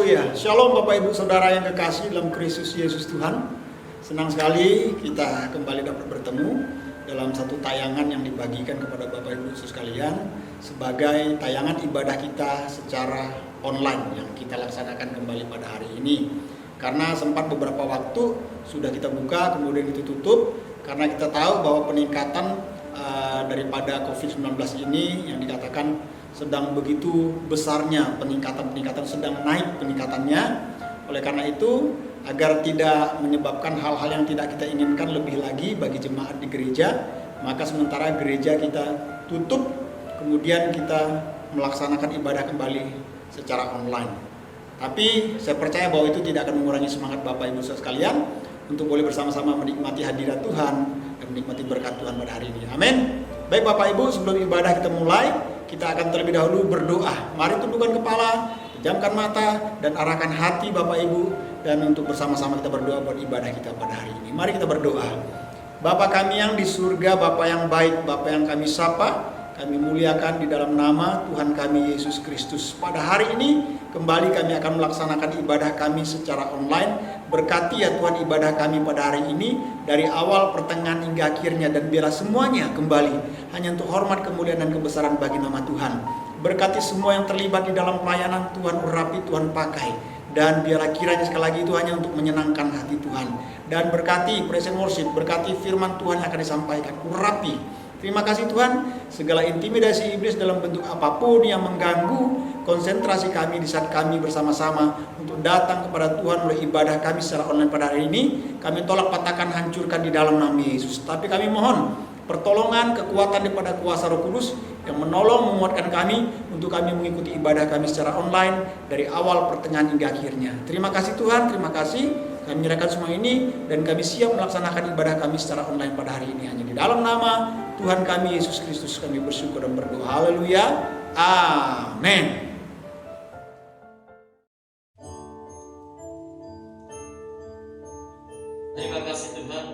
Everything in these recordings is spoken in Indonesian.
Haleluya. Shalom Bapak Ibu Saudara yang kekasih dalam Kristus Yesus Tuhan. Senang sekali kita kembali dapat bertemu dalam satu tayangan yang dibagikan kepada Bapak Ibu sekalian sebagai tayangan ibadah kita secara online yang kita laksanakan kembali pada hari ini. Karena sempat beberapa waktu sudah kita buka kemudian itu tutup karena kita tahu bahwa peningkatan daripada COVID-19 ini yang dikatakan sedang begitu besarnya peningkatan sedang naik peningkatannya. Oleh karena itu, agar tidak menyebabkan hal-hal yang tidak kita inginkan lebih lagi bagi jemaat di gereja, maka sementara gereja kita tutup, kemudian kita melaksanakan ibadah kembali secara online. Tapi saya percaya bahwa itu tidak akan mengurangi semangat Bapak Ibu sekalian untuk boleh bersama-sama menikmati hadirat Tuhan dan menikmati berkat Tuhan pada hari ini. Amin. Baik Bapak Ibu, sebelum ibadah kita mulai, kita akan terlebih dahulu berdoa. Mari tundukkan kepala, pejamkan mata, dan arahkan hati Bapak Ibu. Dan untuk bersama-sama kita berdoa buat ibadah kita pada hari ini. Mari kita berdoa. Bapa kami yang di surga, Bapa yang baik, Bapa yang kami sapa, kami muliakan di dalam nama Tuhan kami Yesus Kristus. Pada hari ini kembali kami akan melaksanakan ibadah kami secara online. Berkati ya Tuhan ibadah kami pada hari ini dari awal, pertengahan hingga akhirnya, dan biarlah semuanya kembali hanya untuk hormat, kemuliaan dan kebesaran bagi nama Tuhan. Berkati semua yang terlibat di dalam pelayanan, Tuhan urapi, Tuhan pakai, dan biarlah kiranya sekali lagi itu hanya untuk menyenangkan hati Tuhan. Dan berkati praise and worship, berkati firman Tuhan yang akan disampaikan, urapi. Terima kasih Tuhan, segala intimidasi iblis dalam bentuk apapun yang mengganggu konsentrasi kami di saat kami bersama-sama untuk datang kepada Tuhan oleh ibadah kami secara online pada hari ini, kami tolak, patahkan, hancurkan di dalam nama Yesus. Tapi kami mohon pertolongan, kekuatan daripada kuasa Roh Kudus yang menolong, menguatkan kami untuk kami mengikuti ibadah kami secara online dari awal, pertengahan hingga akhirnya. Terima kasih Tuhan, terima kasih. Kami menyerahkan semua ini dan kami siap melaksanakan ibadah kami secara online pada hari ini. Hanya di dalam nama Tuhan kami Yesus Kristus kami bersyukur dan berdoa. Haleluya. Amin. Terima kasih Tuhan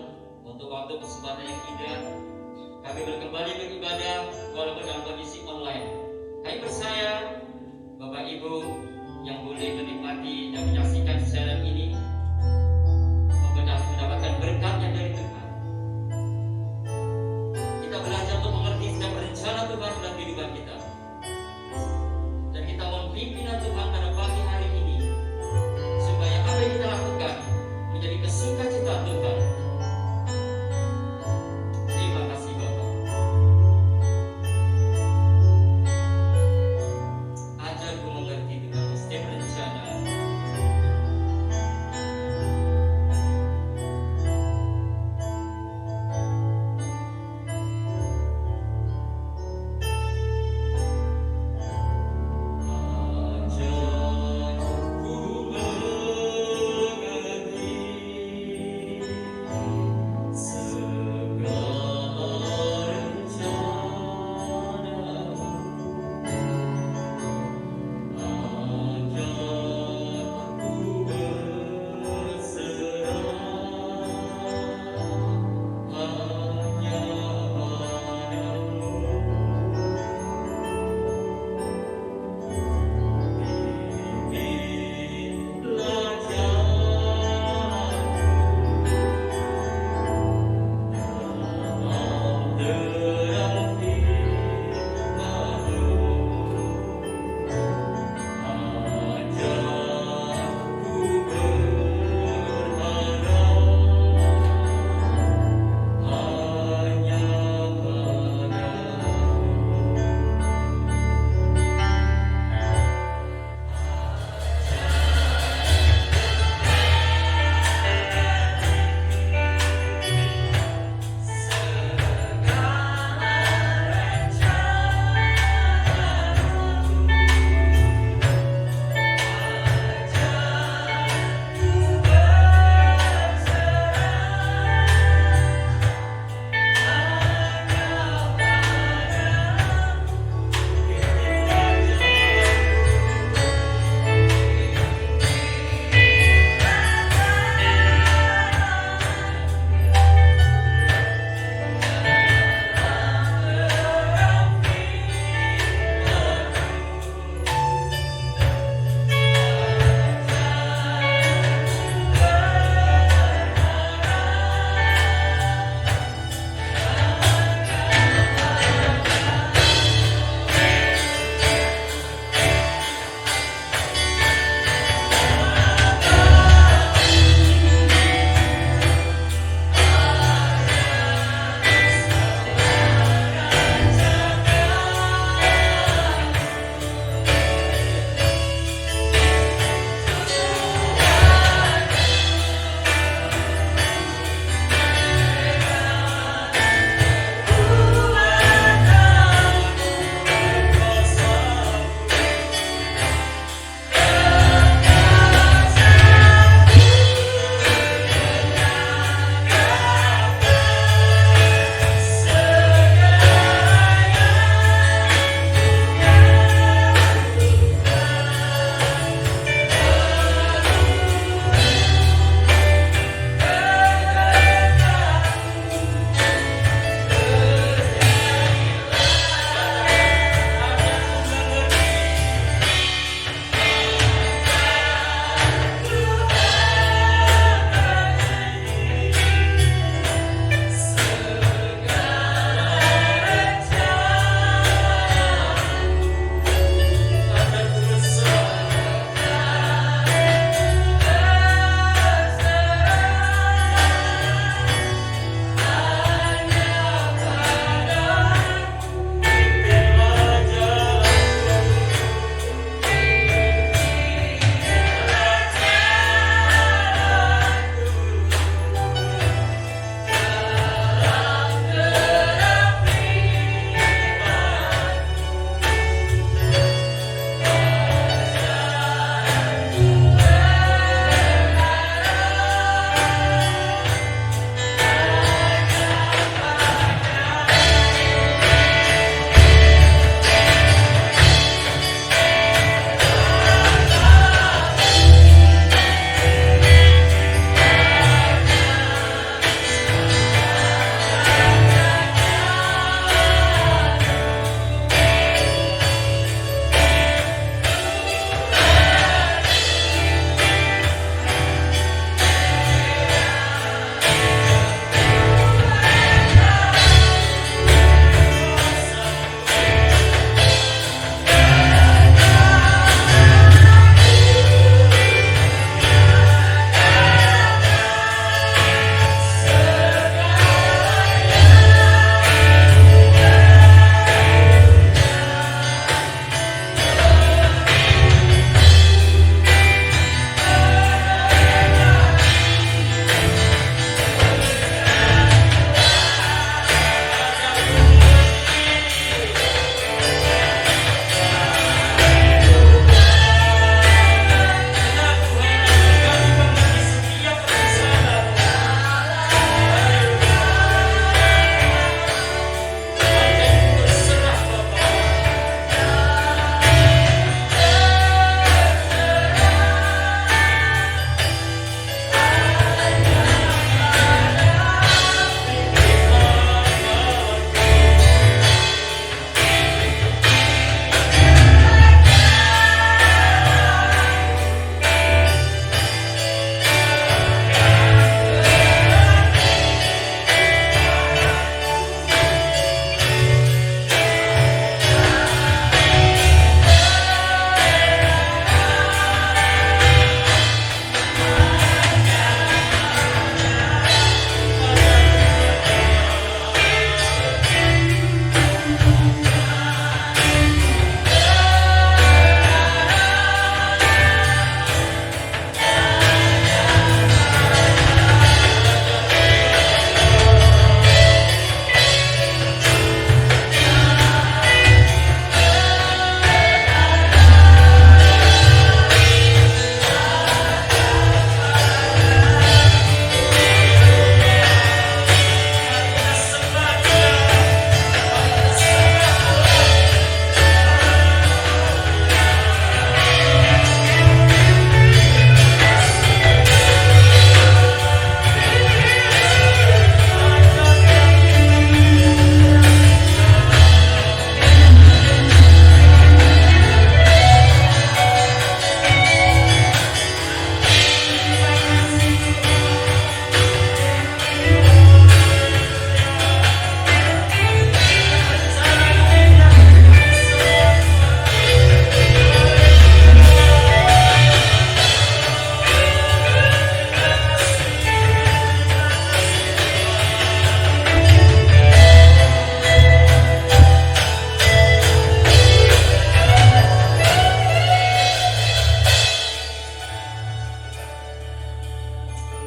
untuk waktu kesempatan yang indah. Kami kembali beribadah walaupun dalam kondisi online. Kami percaya Bapak Ibu yang boleh menikmati dan menyaksikan siaran ini mendapatkan berkat yang dari Tuhan. Kita belajar untuk mengerti setiap rencana Tuhan dalam kehidupan kita. Dan kita mohon pimpinan Tuhan pada pagi hari ini supaya apa yang kita lakukan menjadi kesukacita Tuhan. Terima kasih Bapak. Ajarku mengerti Tuhan setiap rencana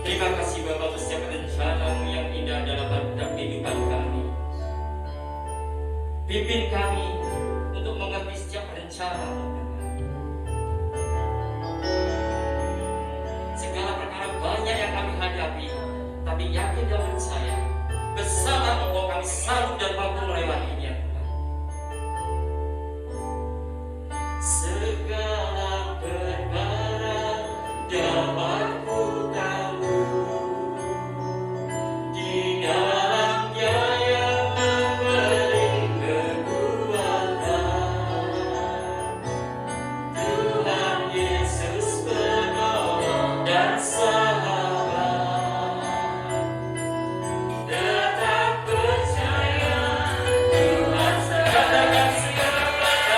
Terima kasih Bapa untuk setiap rencana-Mu yang indah dalam kehidupan kami. Pimpin kami untuk mengerti setiap rencana. Segala perkara banyak yang kami hadapi, tapi yakin dan percaya bersama Engkau kami sanggup dan mampu melewatinya. Segala perkara dapat ku tahu di dalam-Nya yang memberi kekuatan. Tuhan Yesus penolong dan sahabat, tetap percaya Tuhan segala perkara.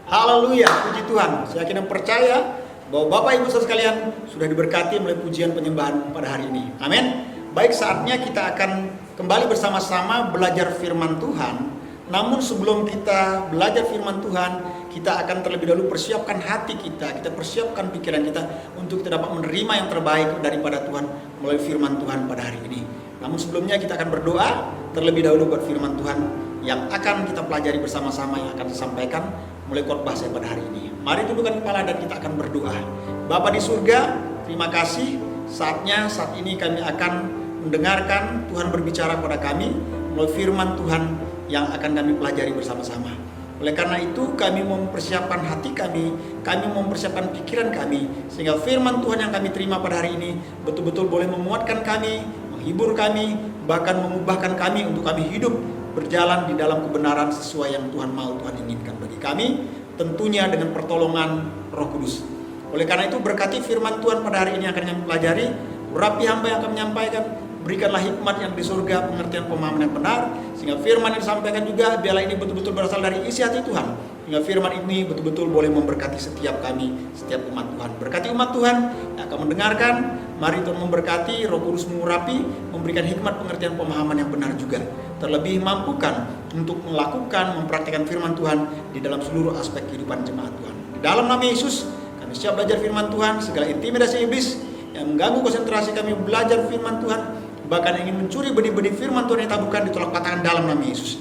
Haleluya, puji Tuhan. Saya yakin dan percaya bahwa Bapak Ibu Saudara sekalian sudah diberkati melalui pujian penyembahan pada hari ini. Amin. Baik, saatnya kita akan kembali bersama-sama belajar firman Tuhan. Namun sebelum kita belajar firman Tuhan, kita akan terlebih dahulu persiapkan hati kita persiapkan pikiran kita untuk kita dapat menerima yang terbaik daripada Tuhan melalui firman Tuhan pada hari ini. Namun sebelumnya kita akan berdoa terlebih dahulu buat firman Tuhan yang akan kita pelajari bersama-sama, yang akan disampaikan mulai khotbah saya pada hari ini. Mari tundukkan kepala dan kita akan berdoa. Bapa di surga, terima kasih saat ini kami akan mendengarkan Tuhan berbicara kepada kami melalui firman Tuhan yang akan kami pelajari bersama-sama. Oleh karena itu kami mempersiapkan hati kami mempersiapkan pikiran kami, sehingga firman Tuhan yang kami terima pada hari ini betul-betul boleh memuatkan kami, menghibur kami, bahkan mengubahkan kami untuk kami hidup berjalan di dalam kebenaran sesuai yang Tuhan mau, Tuhan inginkan bagi kami, tentunya dengan pertolongan Roh Kudus. Oleh karena itu berkati firman Tuhan pada hari ini akan kami pelajari, urapi hamba yang akan menyampaikan, berikanlah hikmat yang di surga, pengertian pemahaman yang benar, sehingga firman yang disampaikan juga biarlah ini betul-betul berasal dari isi hati Tuhan, sehingga firman ini betul-betul boleh memberkati setiap kami, setiap umat Tuhan. Berkati umat Tuhan yang akan mendengarkan, mari Tuhan memberkati, Roh Kudus mengurapi, memberikan hikmat pengertian pemahaman yang benar juga. Terlebih mampukan untuk melakukan, mempraktikkan firman Tuhan di dalam seluruh aspek kehidupan jemaat Tuhan. Di dalam nama Yesus, kami siap belajar firman Tuhan, segala intimidasi iblis yang mengganggu konsentrasi kami belajar firman Tuhan, bahkan ingin mencuri benih-benih firman Tuhan yang taburkan ditolak patahkan dalam nama Yesus.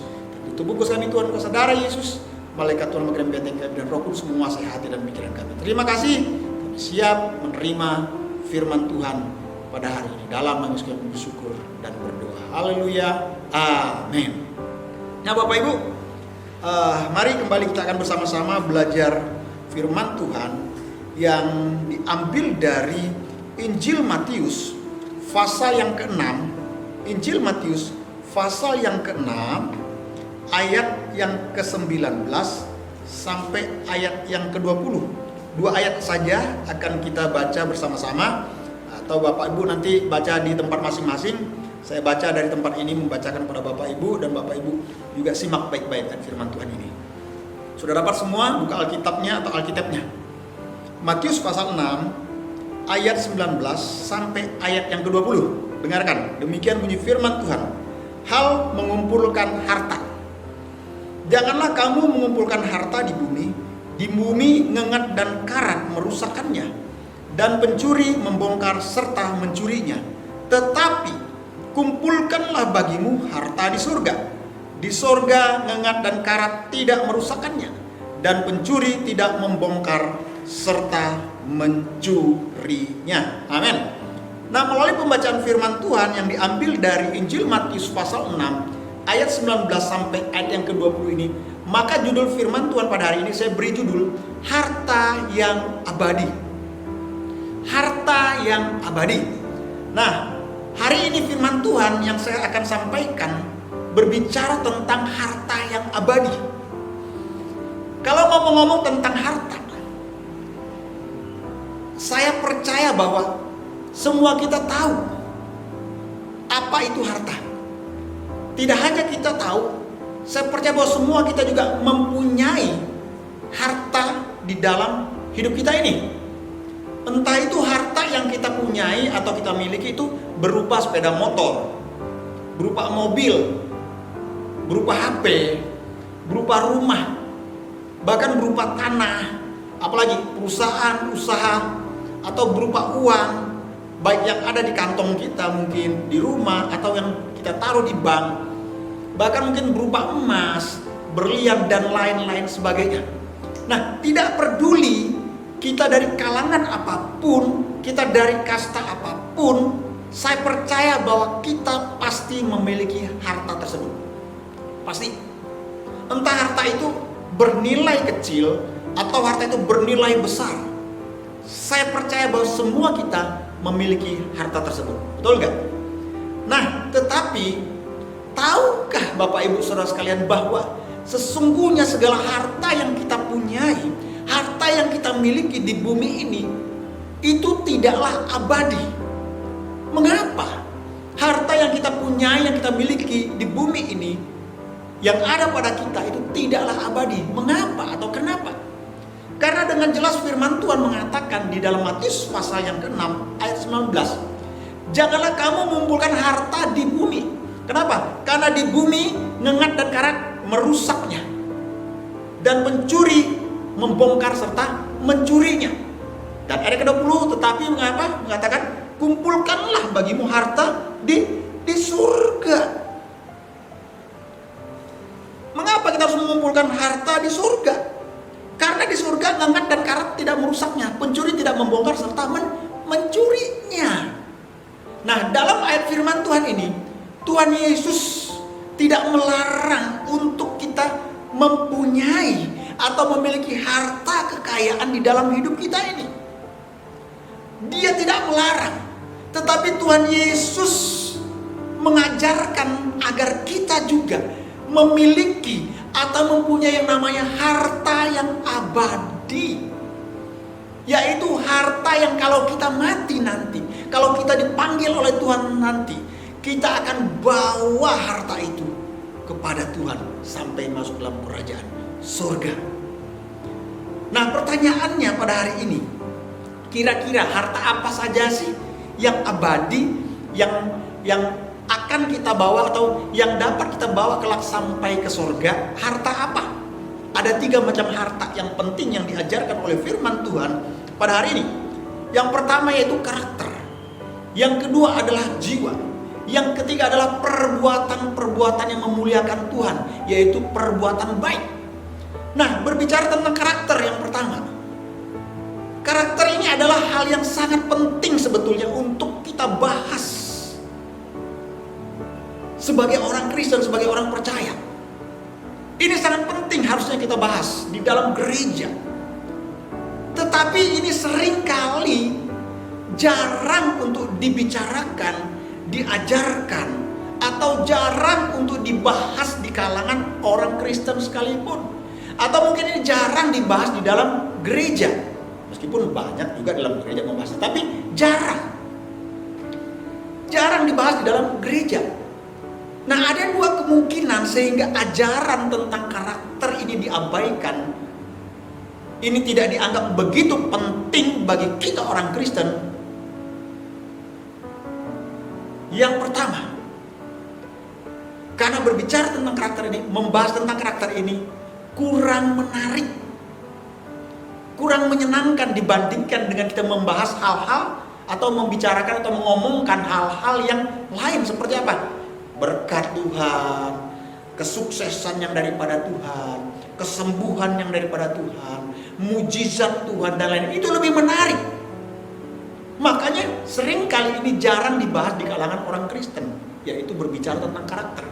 Tubuh kami Tuhan, kuasa darah Yesus, malaikat Tuhan mengirim benteng kami dan Roh Kudus menguasai hati dan pikiran kami. Terima kasih, kami siap menerima firman Tuhan pada hari ini dalam mengucapkan bersyukur dan berdoa. Haleluya, amin. Nah Bapak Ibu, mari kembali kita akan bersama-sama belajar firman Tuhan yang diambil dari Injil Matius pasal yang ke-6. Injil Matius pasal yang ke-6 ayat yang ke-19 sampai ayat yang ke-20. 2 ayat saja akan kita baca bersama-sama, atau Bapak Ibu nanti baca di tempat masing-masing. Saya baca dari tempat ini membacakan kepada Bapak Ibu, dan Bapak Ibu juga simak baik-baik firman Tuhan ini. Sudah dapat semua? Buka Alkitabnya atau Alkitabnya. Matius pasal 6 ayat 19 sampai ayat yang ke-20. Dengarkan, demikian bunyi firman Tuhan. Hal mengumpulkan harta. Janganlah kamu mengumpulkan harta di bumi ngengat dan karat merusakkannya, dan pencuri membongkar serta mencurinya. Tetapi kumpulkanlah bagimu harta di surga. Di surga ngengat dan karat tidak merusakkannya, dan pencuri tidak membongkar serta mencurinya. Amin. Nah, melalui pembacaan firman Tuhan yang diambil dari Injil Matius pasal 6 ayat 19 sampai ayat yang ke-20 ini, maka judul firman Tuhan pada hari ini saya beri judul Harta yang Abadi. Harta yang abadi. Nah, hari ini firman Tuhan yang saya akan sampaikan berbicara tentang harta yang abadi. Kalau ngomong-ngomong tentang harta, saya percaya bahwa semua kita tahu apa itu harta. Tidak hanya kita tahu, saya percaya bahwa semua kita juga mempunyai harta di dalam hidup kita ini. Entah itu harta yang kita punyai atau kita miliki itu berupa sepeda motor, berupa mobil, berupa HP, berupa rumah, bahkan berupa tanah, apalagi perusahaan, usaha, atau berupa uang, baik yang ada di kantong kita mungkin di rumah atau yang kita taruh di bank, bahkan mungkin berupa emas, berlian dan lain-lain sebagainya. Nah, tidak peduli kita dari kalangan apapun, kita dari kasta apapun, saya percaya bahwa kita pasti memiliki harta tersebut. Pasti. Entah harta itu bernilai kecil atau harta itu bernilai besar, saya percaya bahwa semua kita memiliki harta tersebut. Betul gak? Nah, tetapi tahukah Bapak Ibu Saudara sekalian bahwa sesungguhnya segala harta yang kita punyai, harta yang kita miliki di bumi ini, itu tidaklah abadi. Mengapa? Harta yang kita punyai, yang kita miliki di bumi ini, yang ada pada kita itu tidaklah abadi. Mengapa atau kenapa? Karena dengan jelas firman Tuhan mengatakan di dalam Matius pasal yang ke-6 ayat 19, janganlah kamu mengumpulkan harta di bumi. Kenapa? Karena di bumi ngengat dan karat merusaknya, dan pencuri membongkar serta mencurinya. Dan ayat ke-20, tetapi mengatakan kumpulkanlah bagimu harta di surga. Mengapa kita harus mengumpulkan harta di surga? Karena di surga ngengat dan karat tidak merusaknya, pencuri tidak membongkar serta mencurinya. Nah, dalam ayat firman Tuhan ini, Tuhan Yesus tidak melarang untuk kita mempunyai atau memiliki harta kekayaan di dalam hidup kita ini. Dia tidak melarang, tetapi Tuhan Yesus mengajarkan agar kita juga memiliki atau mempunyai yang namanya harta yang abadi, yaitu harta yang kalau kita mati nanti, kalau kita dipanggil oleh Tuhan nanti, kita akan bawa harta itu kepada Tuhan sampai masuk dalam kerajaan surga. Nah, pertanyaannya pada hari ini, kira-kira harta apa saja sih yang abadi, yang akan kita bawa atau yang dapat kita bawa kelak sampai ke surga? Harta apa? Ada 3 macam harta yang penting yang diajarkan oleh firman Tuhan pada hari ini. Yang pertama yaitu karakter. Yang kedua adalah jiwa. Yang ketiga adalah perbuatan-perbuatan yang memuliakan Tuhan, yaitu perbuatan baik. Nah, berbicara tentang karakter yang pertama. Karakter ini adalah hal yang sangat penting sebetulnya untuk kita bahas sebagai orang Kristen, sebagai orang percaya. Ini sangat penting harusnya kita bahas di dalam gereja. Tetapi ini seringkali jarang untuk dibicarakan, diajarkan, atau jarang untuk dibahas di kalangan orang Kristen sekalipun. Atau mungkin ini jarang dibahas di dalam gereja. Meskipun banyak juga dalam gereja membahas, tapi jarang dibahas di dalam gereja. Nah, ada dua kemungkinan sehingga ajaran tentang karakter ini diabaikan. Ini tidak dianggap begitu penting bagi kita orang Kristen. Yang pertama, karena berbicara tentang karakter ini, membahas tentang karakter ini kurang menarik, kurang menyenangkan dibandingkan dengan kita membahas hal-hal atau membicarakan atau mengomongkan hal-hal yang lain seperti apa? Berkat Tuhan, kesuksesan yang daripada Tuhan, kesembuhan yang daripada Tuhan, mujizat Tuhan dan lain-lain. Itu lebih menarik. Makanya seringkali ini jarang dibahas di kalangan orang Kristen, yaitu berbicara tentang karakter.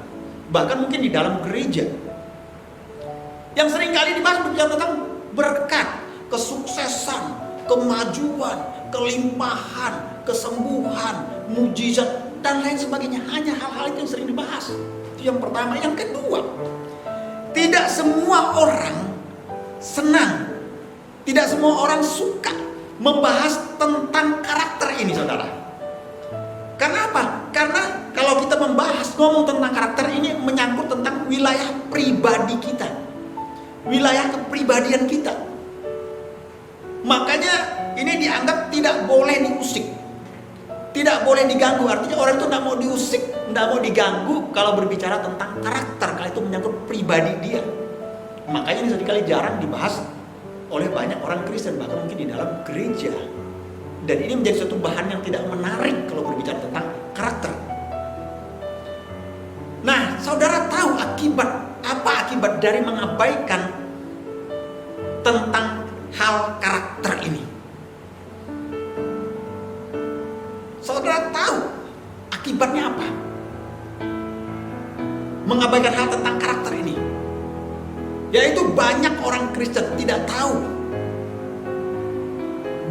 Bahkan mungkin di dalam gereja. Yang seringkali dibahas berbicara tentang berkat, kesuksesan, kemajuan, kelimpahan, kesembuhan, mujizat dan lain sebagainya. Hanya hal-hal itu yang sering dibahas. Itu yang pertama. Yang kedua, tidak semua orang senang, tidak semua orang suka membahas tentang karakter ini, saudara. Karena apa? Karena kalau kita ngomong tentang karakter ini menyangkut tentang wilayah pribadi kita, wilayah kepribadian kita. Makanya ini dianggap tidak boleh diusik, tidak boleh diganggu. Artinya orang itu tidak mau diusik, tidak mau diganggu kalau berbicara tentang karakter, kalau itu menyangkut pribadi dia. Makanya ini seringkali jarang dibahas oleh banyak orang Kristen, bahkan mungkin di dalam gereja. Dan ini menjadi suatu bahan yang tidak menarik kalau berbicara tentang karakter. Nah, saudara tahu apa akibat dari mengabaikan tentang hal karakter ini? Saudara tahu akibatnya apa? Mengabaikan hal tentang karakter ini, yaitu banyak orang Kristen tidak tahu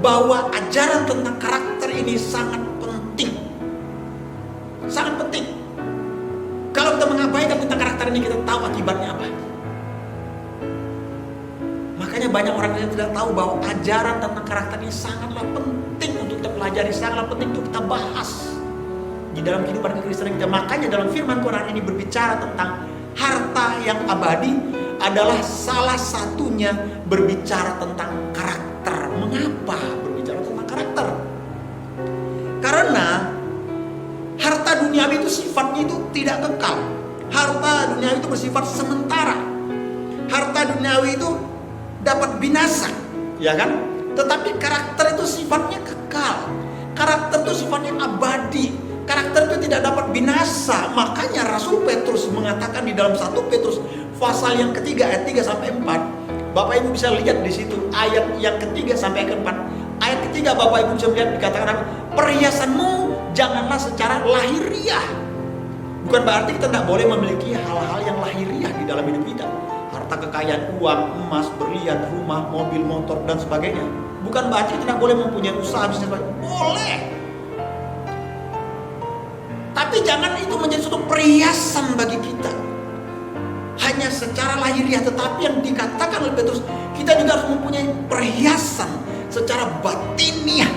bahwa ajaran tentang karakter ini sangat penting. Sangat penting. Kalau kita mengabaikan tentang karakter ini, kita tahu akibatnya apa. Makanya banyak orang yang tidak tahu bahwa ajaran tentang karakter ini sangatlah penting untuk kita pelajari, sangatlah penting untuk kita bahas di dalam kehidupan kekristenan kita. Makanya dalam firman Tuhan ini berbicara tentang harta yang abadi adalah salah satunya berbicara tentang karakter. Mengapa berbicara tentang karakter? Karena harta duniawi itu sifatnya itu tidak kekal. Harta duniawi itu bersifat sementara. Harta duniawi itu dapat binasa, ya kan? Tetapi karakter itu sifatnya kekal. Karakter itu sifatnya abadi. Karakter itu tidak dapat binasa. Makanya Rasul Petrus mengatakan di dalam 1 Petrus pasal yang ketiga ayat 3 sampai 4. Bapak Ibu bisa lihat di situ ayat yang ketiga sampai ke 4. Ayat ketiga Bapak Ibu bisa lihat dikatakan perhiasanmu janganlah secara lahiriah. Bukan berarti kita tidak boleh memiliki hal-hal yang lahiriah di dalam hidup kita. Harta kekayaan, uang, emas, berlian, rumah, mobil, motor dan sebagainya. Bukan berarti kita tidak boleh mempunyai usaha bisnis. Boleh. Tapi jangan itu menjadi suatu perhiasan bagi kita. Hanya secara lahiriah, tetapi yang dikatakan oleh Petrus, kita juga harus mempunyai perhiasan secara batiniah.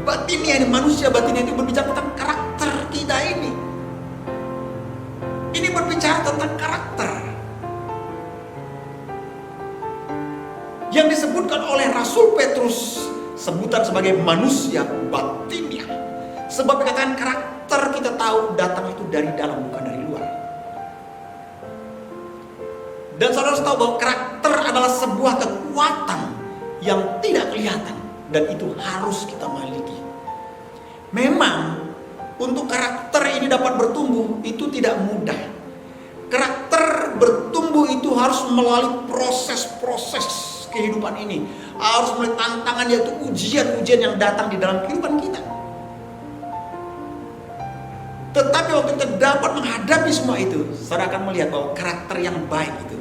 Batiniah ini, manusia batiniah ini berbicara tentang karakter kita ini. Ini berbicara tentang karakter yang disebutkan oleh Rasul Petrus, sebutan sebagai manusia batiniah. Sebab dikatakan karakter kita tahu datang itu dari dalam, bukan dari luar. Dan saudara harus tahu bahwa karakter adalah sebuah kekuatan yang tidak kelihatan, dan itu harus kita miliki. Memang untuk karakter ini dapat bertumbuh itu tidak mudah. Karakter bertumbuh itu harus melalui proses-proses kehidupan ini, harus melihat tantangan, yaitu ujian-ujian yang datang di dalam kehidupan kita. Tetapi waktu kita dapat menghadapi semua itu, saudara akan melihat bahwa karakter yang baik itu,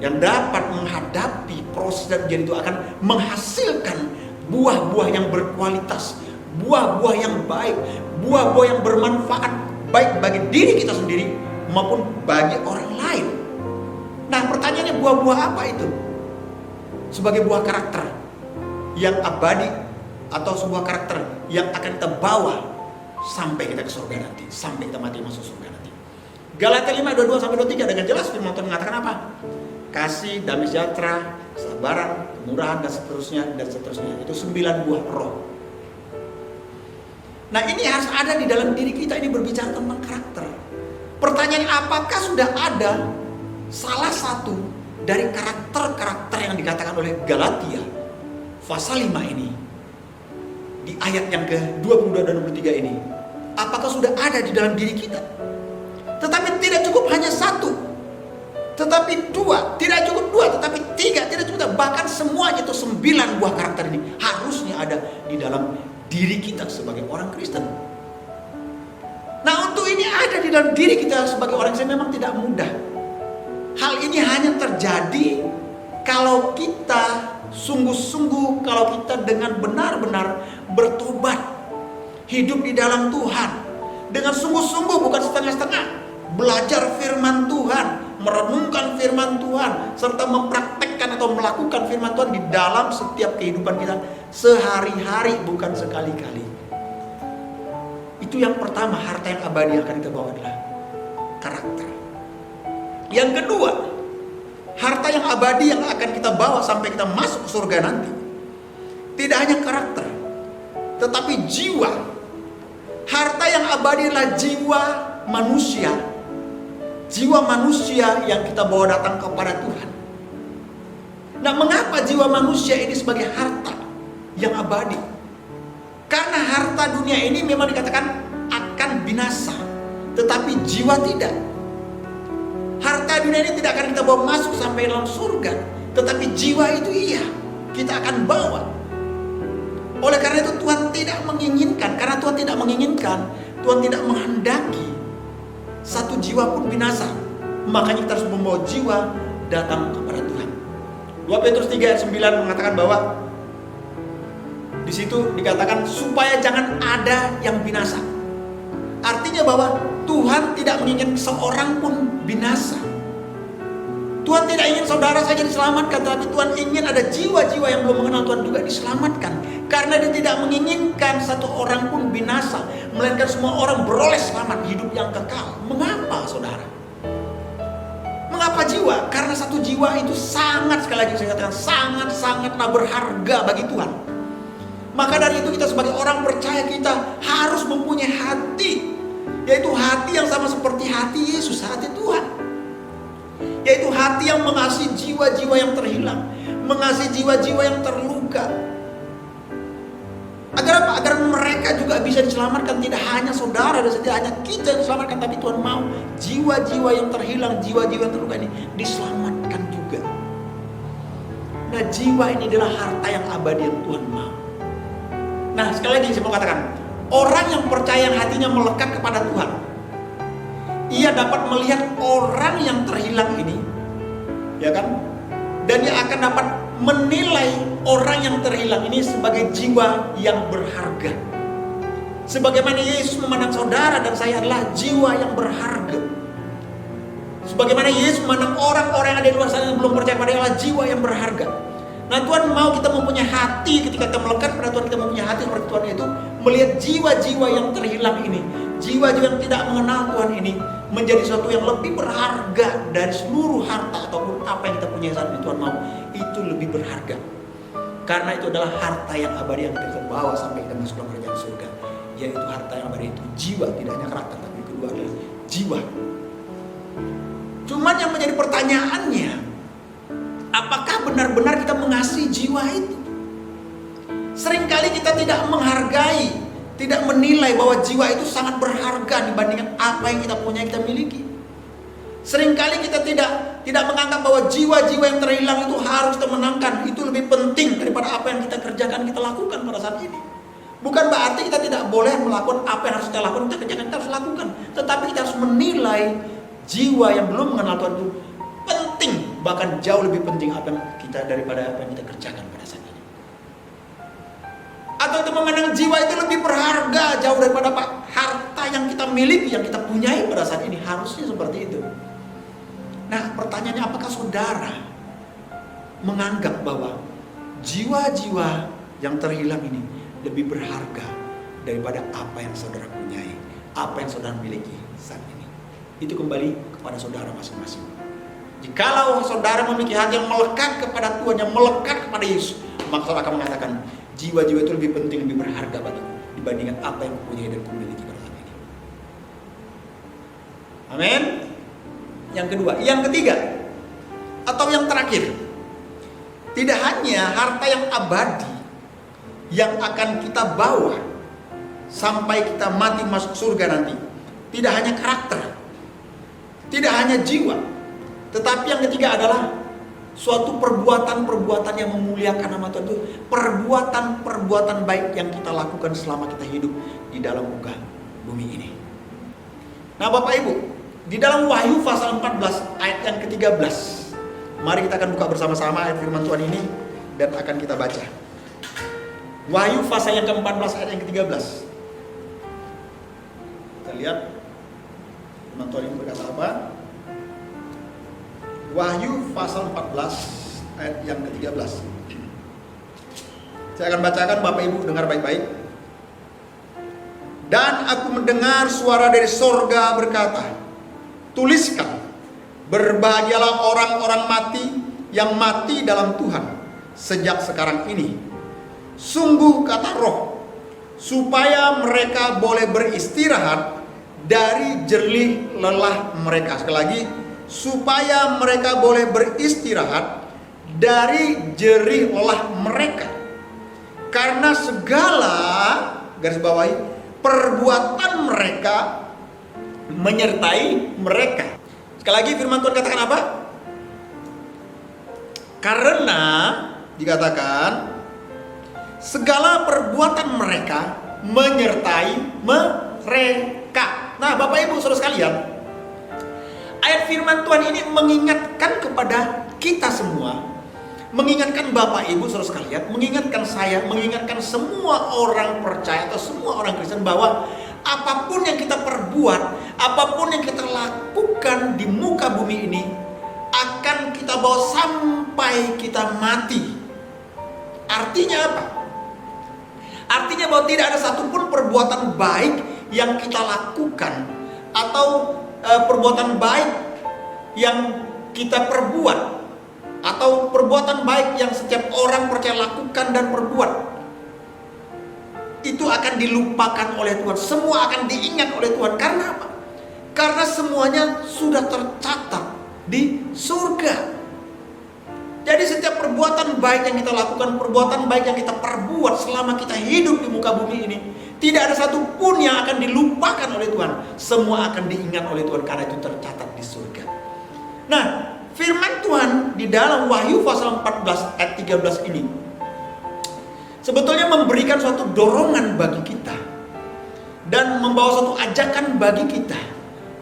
yang dapat menghadapi proses dan ujian itu, akan menghasilkan buah-buah yang berkualitas, buah-buah yang baik, buah-buah yang bermanfaat, baik bagi diri kita sendiri maupun bagi orang lain. Nah, pertanyaannya, buah-buah apa itu? Sebagai buah karakter yang abadi, atau sebuah karakter yang akan kita bawa sampai kita ke surga nanti, sampai kita mati masuk surga nanti. Galatia 5:22-23 dengan jelas firman Tuhan mengatakan apa? Kasih, damai sejahtera, kesabaran, kemurahan, dan seterusnya. Itu 9 buah roh. Nah, ini harus ada di dalam diri kita. Ini berbicara tentang karakter. Pertanyaannya, apakah sudah ada salah satu dari karakter-karakter yang dikatakan oleh Galatia pasal 5 ini, di ayat yang ke-22 dan 23 ini, apakah sudah ada di dalam diri kita? Tetapi tidak cukup hanya satu, tetapi dua, tidak cukup dua, tetapi tiga, tidak cukup, bahkan semuanya itu 9 buah karakter ini harusnya ada di dalam diri kita sebagai orang Kristen. Nah, untuk ini ada di dalam diri kita sebagai orang Kristen memang tidak mudah. Hal ini hanya terjadi kalau kita sungguh-sungguh, kalau kita dengan benar-benar bertobat, hidup di dalam Tuhan dengan sungguh-sungguh, bukan setengah-setengah, belajar firman Tuhan, merenungkan firman Tuhan, serta mempraktekkan atau melakukan firman Tuhan di dalam setiap kehidupan kita sehari-hari, bukan sekali-kali. Itu yang pertama, harta yang abadi yang akan kita bawa adalah karakter. Yang kedua, harta yang abadi yang akan kita bawa sampai kita masuk ke surga nanti, tidak hanya karakter, tetapi jiwa. Harta yang abadi adalah jiwa manusia. Jiwa manusia yang kita bawa datang kepada Tuhan. Nah, mengapa jiwa manusia ini sebagai harta yang abadi? Karena harta dunia ini memang dikatakan akan binasa, tetapi jiwa tidak. Harta dunia ini tidak akan kita bawa masuk sampai dalam surga, tetapi jiwa itu iya, kita akan bawa. Oleh karena itu Tuhan tidak menginginkan, karena Tuhan tidak menginginkan, Tuhan tidak menghendaki satu jiwa pun binasa. Makanya kita harus membawa jiwa datang kepada Tuhan. 2 Petrus 3 ayat 9 mengatakan bahwa di situ dikatakan supaya jangan ada yang binasa. Artinya bahwa Tuhan tidak menginginkan seorang pun binasa. Tuhan tidak ingin saudara saja diselamatkan, tapi Tuhan ingin ada jiwa-jiwa yang belum mengenal Tuhan juga diselamatkan. Karena Dia tidak menginginkan satu orang pun binasa, melainkan semua orang beroleh selamat, hidup yang kekal. Mengapa, saudara? Mengapa jiwa? Karena satu jiwa itu sangat, sekali lagi saya katakan, sangat-sangatlah berharga bagi Tuhan. Maka dari itu kita sebagai orang percaya, kita harus mempunyai hati, yaitu hati yang sama seperti hati Yesus, hati Tuhan. Yaitu hati yang mengasihi jiwa-jiwa yang terhilang, mengasihi jiwa-jiwa yang terluka. Agar apa? Agar mereka juga bisa diselamatkan. Tidak hanya saudara dan tidak hanya kita yang diselamatkan, tapi Tuhan mau jiwa-jiwa yang terhilang, jiwa-jiwa yang terluka ini diselamatkan juga. Nah, jiwa ini adalah harta yang abadi yang Tuhan mau. Nah, sekali lagi saya mau katakan, orang yang percaya, yang hatinya melekat kepada Tuhan, ia dapat melihat orang yang terhilang ini, ya kan? Dan dia akan dapat menilai orang yang terhilang ini sebagai jiwa yang berharga. Sebagaimana Yesus memandang saudara dan saya adalah jiwa yang berharga. Sebagaimana Yesus memandang orang-orang yang ada di luar sana yang belum percaya pada Dia adalah jiwa yang berharga. Nah, Tuhan mau kita mempunyai hati, ketika kita melekat pada Tuhan, kita mempunyai hati seperti Tuhan, itu melihat jiwa-jiwa yang terhilang ini, jiwa-jiwa yang tidak mengenal Tuhan ini, menjadi sesuatu yang lebih berharga dari seluruh harta ataupun apa yang kita punya saat ini. Tuhan mau itu lebih berharga, karena itu adalah harta yang abadi yang kita bawa sampai kita masuk dalam kerajaan surga, yaitu harta yang abadi itu jiwa, tidak hanya karakter, tapi kedua adalah jiwa. Cuman yang menjadi pertanyaannya, apakah benar-benar kita mengasihi jiwa itu? Seringkali kita tidak menghargai, tidak menilai bahwa jiwa itu sangat berharga dibandingkan apa yang kita punya, kita miliki. Seringkali kita Tidak menganggap bahwa jiwa-jiwa yang terhilang itu harus kita menangkan. Itu lebih penting daripada apa yang kita kerjakan, kita lakukan pada saat ini. Bukan berarti kita tidak boleh melakukan apa yang harus kita lakukan, kita kerjakan, kita harus lakukan. Tetapi kita harus menilai jiwa yang belum mengenal Tuhan itu penting. Bahkan jauh lebih penting apa yang kita daripada apa yang kita kerjakan pada saat ini. Atau kita memandang jiwa itu lebih berharga jauh daripada apa harta yang kita miliki, yang kita punyai pada saat ini. Harusnya seperti itu. Nah, pertanyaannya, apakah saudara menganggap bahwa jiwa-jiwa yang terhilang ini lebih berharga daripada apa yang saudara punyai, apa yang saudara miliki saat ini? Itu kembali kepada saudara masing-masing. Jikalau saudara memiliki hati yang melekat kepada Tuhan, yang melekat kepada Yesus, maka saudara akan mengatakan, jiwa-jiwa itu lebih penting, lebih berharga bagiku dibandingkan apa yang kupunyai dan kumiliki pada saat ini. Amin. Yang kedua, yang ketiga, atau yang terakhir, tidak hanya harta yang abadi yang akan kita bawa sampai kita mati masuk surga nanti. Tidak hanya karakter, tidak hanya jiwa, tetapi yang ketiga adalah suatu perbuatan-perbuatan yang memuliakan nama Tuhan, itu perbuatan-perbuatan baik yang kita lakukan selama kita hidup di dalam muka bumi ini. Nah, Bapak Ibu, di dalam Wahyu pasal 14 ayat yang ke-13, mari kita akan buka bersama-sama ayat firman Tuhan ini dan akan kita baca. Wahyu pasal yang ke-14 ayat yang ke-13. Kita lihat firman Tuhan ini berkata apa? Wahyu pasal 14 ayat yang ke-13. Saya akan bacakan, Bapak Ibu dengar baik-baik. Dan aku mendengar suara dari sorga berkata, tuliskan, berbahagialah orang-orang mati yang mati dalam Tuhan sejak sekarang ini. Sungguh kata Roh, supaya mereka boleh beristirahat dari jerih lelah mereka. Sekali lagi, supaya mereka boleh beristirahat dari jerih lelah mereka. Karena segala, garis bawahi, perbuatan mereka menyertai mereka. Sekali lagi firman Tuhan katakan apa? Karena dikatakan segala perbuatan mereka menyertai mereka. Nah, Bapak Ibu saudara sekalian, ayat firman Tuhan ini mengingatkan kepada kita semua, mengingatkan Bapak Ibu saudara sekalian, mengingatkan saya, mengingatkan semua orang percaya atau semua orang Kristen bahwa apapun yang kita perbuat, apapun yang kita lakukan di muka bumi ini akan kita bawa sampai kita mati. Artinya apa? Artinya bahwa tidak ada satupun perbuatan baik yang kita lakukan atau perbuatan baik yang kita perbuat atau perbuatan baik yang setiap orang percaya lakukan dan perbuat itu akan dilupakan oleh Tuhan. Semua akan diingat oleh Tuhan. Karena apa? Karena semuanya sudah tercatat di surga. Jadi setiap perbuatan baik yang kita lakukan, perbuatan baik yang kita perbuat selama kita hidup di muka bumi ini, tidak ada satupun yang akan dilupakan oleh Tuhan. Semua akan diingat oleh Tuhan karena itu tercatat di surga. Nah, firman Tuhan di dalam Wahyu pasal 14 ayat 13 ini sebetulnya memberikan suatu dorongan bagi kita dan membawa suatu ajakan bagi kita,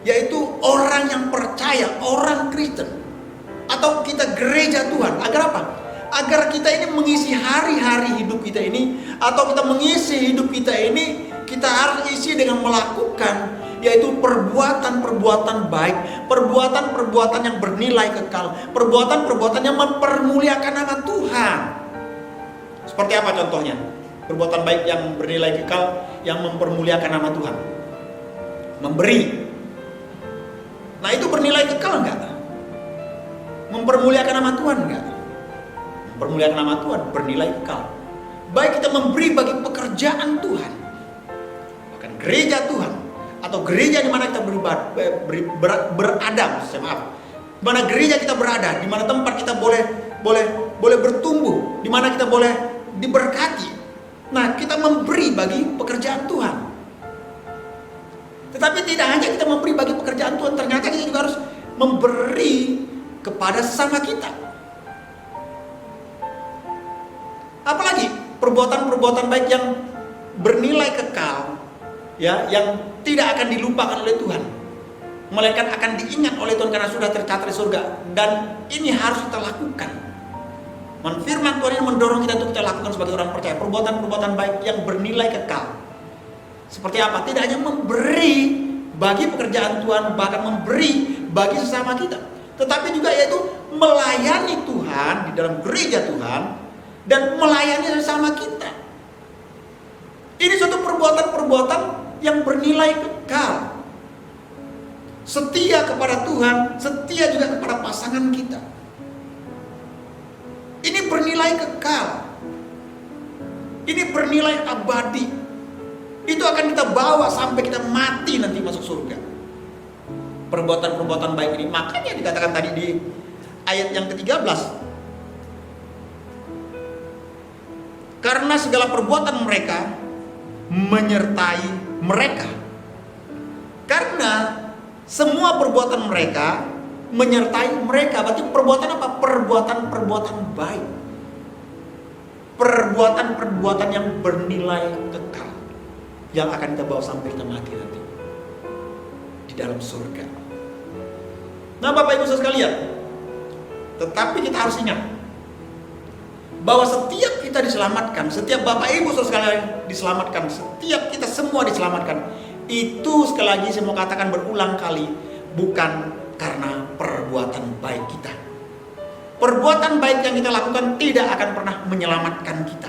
yaitu orang yang percaya, orang Kristen atau kita gereja Tuhan. Agar apa? Agar kita ini mengisi hari-hari hidup kita ini, atau kita mengisi hidup kita ini, kita harus isi dengan melakukan, yaitu perbuatan-perbuatan baik, perbuatan-perbuatan yang bernilai kekal, perbuatan-perbuatan yang mempermuliakan nama Tuhan. Seperti apa contohnya? Perbuatan baik yang bernilai kekal, yang mempermuliakan nama Tuhan. Memberi. Nah, itu bernilai kekal enggak? Mempermuliakan nama Tuhan enggak? Mempermuliakan nama Tuhan, bernilai kekal. Baik kita memberi bagi pekerjaan Tuhan, bahkan gereja Tuhan, atau gereja di mana kita berada, di mana gereja kita berada, di mana tempat kita boleh bertumbuh, di mana kita boleh diberkati. Nah, kita memberi bagi pekerjaan Tuhan. Tetapi tidak hanya kita memberi bagi pekerjaan Tuhan, ternyata kita juga harus memberi kepada sesama kita. Apalagi perbuatan-perbuatan baik yang bernilai kekal, ya, yang tidak akan dilupakan oleh Tuhan, melainkan akan diingat oleh Tuhan karena sudah tercatat di surga. Dan ini harus kita lakukan. Firman Tuhan ini mendorong kita untuk kita lakukan sebagai orang percaya perbuatan-perbuatan baik yang bernilai kekal. Seperti apa? Tidak hanya memberi bagi pekerjaan Tuhan, bahkan memberi bagi sesama kita, tetapi juga yaitu melayani Tuhan di dalam gereja Tuhan dan melayani sesama kita. Ini suatu perbuatan-perbuatan yang bernilai kekal. Setia kepada Tuhan, setia juga kepada pasangan kita. Ini bernilai kekal. Ini bernilai abadi. Itu akan kita bawa sampai kita mati nanti masuk surga. Perbuatan-perbuatan baik ini. Makanya dikatakan tadi di ayat yang ke-13. Karena segala perbuatan mereka menyertai mereka. Karena semua perbuatan mereka menyertai mereka. Berarti perbuatan apa? Perbuatan-perbuatan baik. Perbuatan-perbuatan yang bernilai kekal, yang akan kita bawa sampai kita mati nanti di dalam surga. Nah, Bapak Ibu Saudara sekalian, tetapi kita harus ingat bahwa setiap kita diselamatkan, setiap Bapak Ibu Saudara sekalian diselamatkan, setiap kita semua diselamatkan, itu sekali lagi saya mau katakan berulang kali, bukan karena perbuatan baik kita. Perbuatan baik yang kita lakukan tidak akan pernah menyelamatkan kita.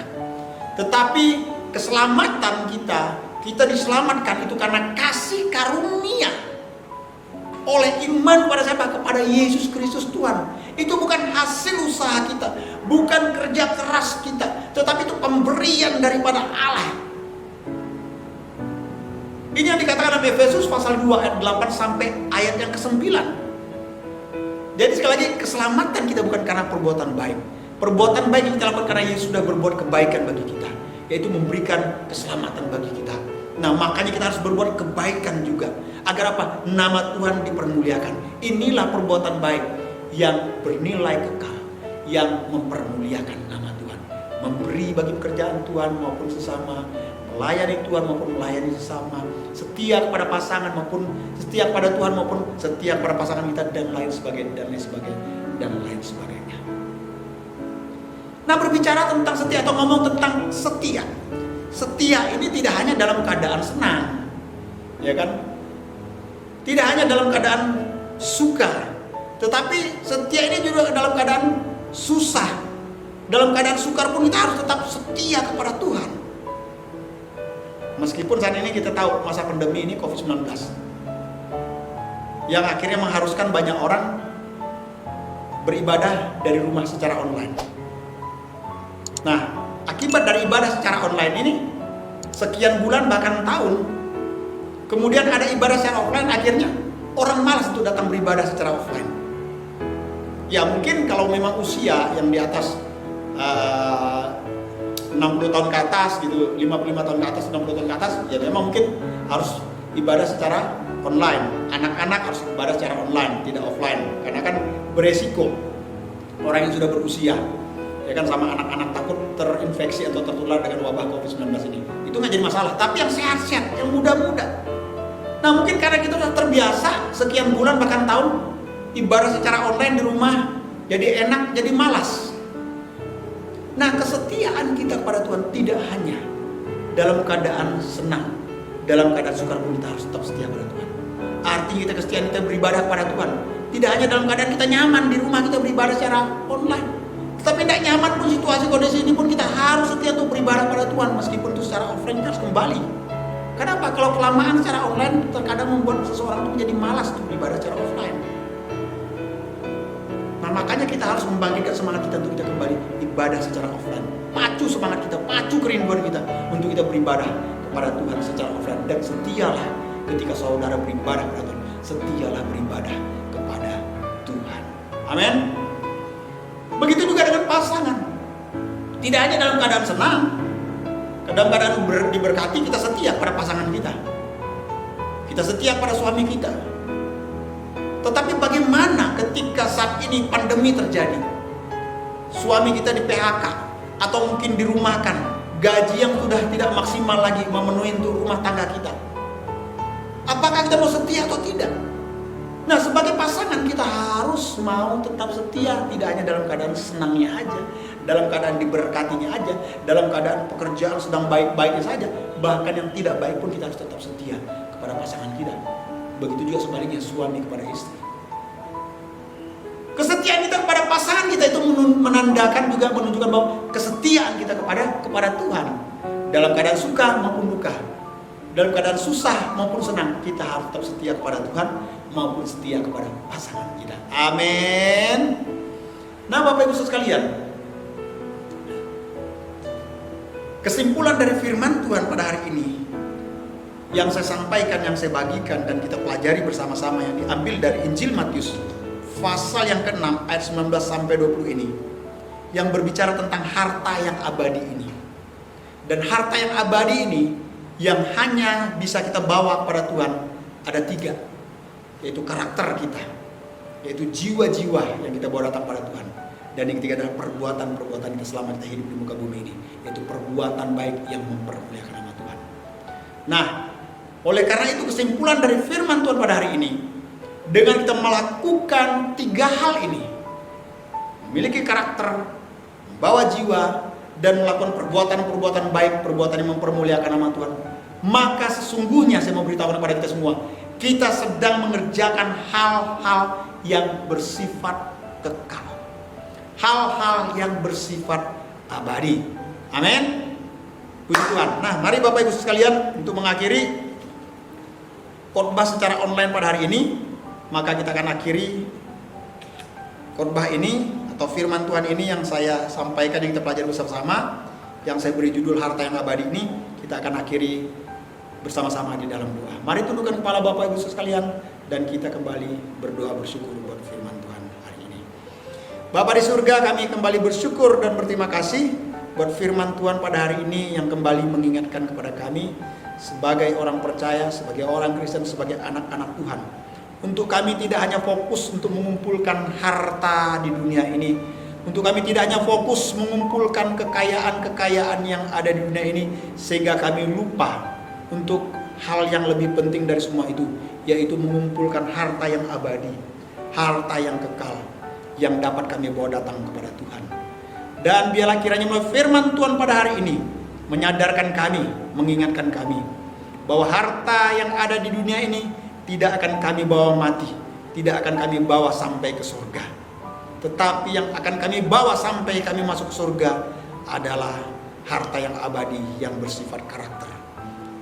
Tetapi keselamatan kita diselamatkan itu karena kasih karunia oleh iman pada siapa? Kepada Yesus Kristus Tuhan. Itu bukan hasil usaha kita, bukan kerja keras kita, tetapi itu pemberian daripada Allah. Ini yang dikatakan dalam Efesus pasal 2 ayat 8 sampai ayat yang ke-9. Jadi sekali lagi, keselamatan kita bukan karena perbuatan baik. Perbuatan baik yang kita lakukan karena Yesus sudah berbuat kebaikan bagi kita, yaitu memberikan keselamatan bagi kita. Nah, makanya kita harus berbuat kebaikan juga, agar apa? Nama Tuhan dipermuliakan. Inilah perbuatan baik yang bernilai kekal, yang mempermuliakan nama Tuhan. Memberi bagi pekerjaan Tuhan maupun sesama, melayani Tuhan maupun melayani sesama, setia kepada pasangan maupun setia kepada Tuhan maupun setia kepada pasangan kita, dan lain sebagainya, dan lain sebagainya, dan lain sebagainya. Nah, berbicara tentang setia atau ngomong tentang setia, setia ini tidak hanya dalam keadaan senang, ya kan? Tidak hanya dalam keadaan suka, tetapi setia ini juga dalam keadaan susah. Dalam keadaan sukar pun kita harus tetap setia kepada Tuhan. Meskipun saat ini kita tahu masa pandemi ini COVID-19 yang akhirnya mengharuskan banyak orang beribadah dari rumah secara online. Nah, akibat dari ibadah secara online ini, sekian bulan bahkan tahun, kemudian ada ibadah secara offline, akhirnya orang malas untuk datang beribadah secara offline. Ya mungkin kalau memang usia yang di atas 60 tahun ke atas gitu, 55 tahun ke atas, 60 tahun ke atas, ya memang mungkin harus ibadah secara online. Anak-anak harus ibadah secara online, tidak offline, karena kan beresiko orang yang sudah berusia, ya kan, sama anak-anak takut terinfeksi atau tertular dengan wabah COVID-19 ini. Itu nggak jadi masalah, tapi yang sehat-sehat, yang muda-muda. Nah, mungkin karena kita sudah terbiasa sekian bulan bahkan tahun ibadah secara online di rumah, jadi enak, jadi malas. Nah, kesetiaan kita kepada Tuhan tidak hanya dalam keadaan senang, dalam keadaan sukar pun kita harus tetap setia pada Tuhan. Artinya kesetiaan kita beribadah kepada Tuhan tidak hanya dalam keadaan kita nyaman di rumah kita beribadah secara online, tetapi tidak nyaman pun situasi kondisi ini pun kita harus setia untuk beribadah pada Tuhan, meskipun itu secara offline kita harus kembali. Kenapa? Kalau kelamaan secara online terkadang membuat seseorang itu menjadi malas untuk beribadah secara offline. Nah, makanya kita harus membangkitkan semangat kita untuk kita kembali ibadah secara offline. Pacu semangat kita, pacu kerinduan kita untuk kita beribadah kepada Tuhan secara offline. Dan setialah ketika saudara beribadah kepada Tuhan, setialah beribadah kepada Tuhan. Amin. Begitu juga dengan pasangan. Tidak hanya dalam keadaan senang, dalam keadaan diberkati, kita setia pada pasangan kita. Kita setia pada suami kita. Tetapi bagaimana ketika saat ini pandemi terjadi? Suami kita di PHK atau mungkin dirumahkan, gaji yang sudah tidak maksimal lagi memenuhi untuk rumah tangga kita. Apakah kita mau setia atau tidak? Nah, sebagai pasangan kita harus mau tetap setia, tidak hanya dalam keadaan senangnya aja, dalam keadaan diberkatinya aja, dalam keadaan pekerjaan sedang baik-baiknya saja, bahkan yang tidak baik pun kita harus tetap setia kepada pasangan kita. Begitu juga sebaliknya suami kepada istri. Kesetiaan kita kepada pasangan kita itu menandakan juga menunjukkan bahwa kesetiaan kita kepada Tuhan dalam keadaan suka maupun duka. Dalam keadaan susah maupun senang, kita harus tetap setia kepada Tuhan maupun setia kepada pasangan kita. Amin. Nah, Bapak Ibu sekalian, kesimpulan dari firman Tuhan pada hari ini yang saya sampaikan, yang saya bagikan dan kita pelajari bersama-sama, yang diambil dari Injil Matius pasal yang ke-6 ayat 19 sampai 20 ini, yang berbicara tentang harta yang abadi ini. Dan harta yang abadi ini yang hanya bisa kita bawa kepada Tuhan ada 3, yaitu karakter kita, yaitu jiwa-jiwa yang kita bawa datang pada Tuhan. Dan yang ketiga adalah perbuatan-perbuatan kita selama kita hidup di muka bumi ini, yaitu perbuatan baik yang mempermuliakan nama Tuhan. Nah, oleh karena itu kesimpulan dari firman Tuhan pada hari ini, dengan kita melakukan 3 hal ini, memiliki karakter, membawa jiwa, dan melakukan perbuatan-perbuatan baik, perbuatan yang mempermuliakan nama Tuhan, maka sesungguhnya saya mau beritahu kepada kita semua, kita sedang mengerjakan hal-hal yang bersifat kekal, hal-hal yang bersifat abadi. Amin. Puji Tuhan. Nah, mari Bapak Ibu sekalian, untuk mengakhiri khotbah secara online pada hari ini, maka kita akan akhiri khotbah ini atau firman Tuhan ini yang saya sampaikan, yang kita pelajari bersama-sama, yang saya beri judul harta yang abadi ini, kita akan akhiri bersama-sama di dalam doa. Mari tundukkan kepala Bapak Ibu sekalian dan kita kembali berdoa bersyukur buat firman Tuhan hari ini. Bapa di surga, kami kembali bersyukur dan berterima kasih buat firman Tuhan pada hari ini yang kembali mengingatkan kepada kami sebagai orang percaya, sebagai orang Kristen, sebagai anak-anak Tuhan, untuk kami tidak hanya fokus untuk mengumpulkan harta di dunia ini, untuk kami tidak hanya fokus mengumpulkan kekayaan-kekayaan yang ada di dunia ini, sehingga kami lupa untuk hal yang lebih penting dari semua itu, yaitu mengumpulkan harta yang abadi, harta yang kekal, yang dapat kami bawa datang kepada Tuhan. Dan biarlah kiranya melalui firman Tuhan pada hari ini menyadarkan kami, mengingatkan kami bahwa harta yang ada di dunia ini tidak akan kami bawa mati, tidak akan kami bawa sampai ke surga. Tetapi yang akan kami bawa sampai kami masuk ke surga adalah harta yang abadi, yang bersifat karakter,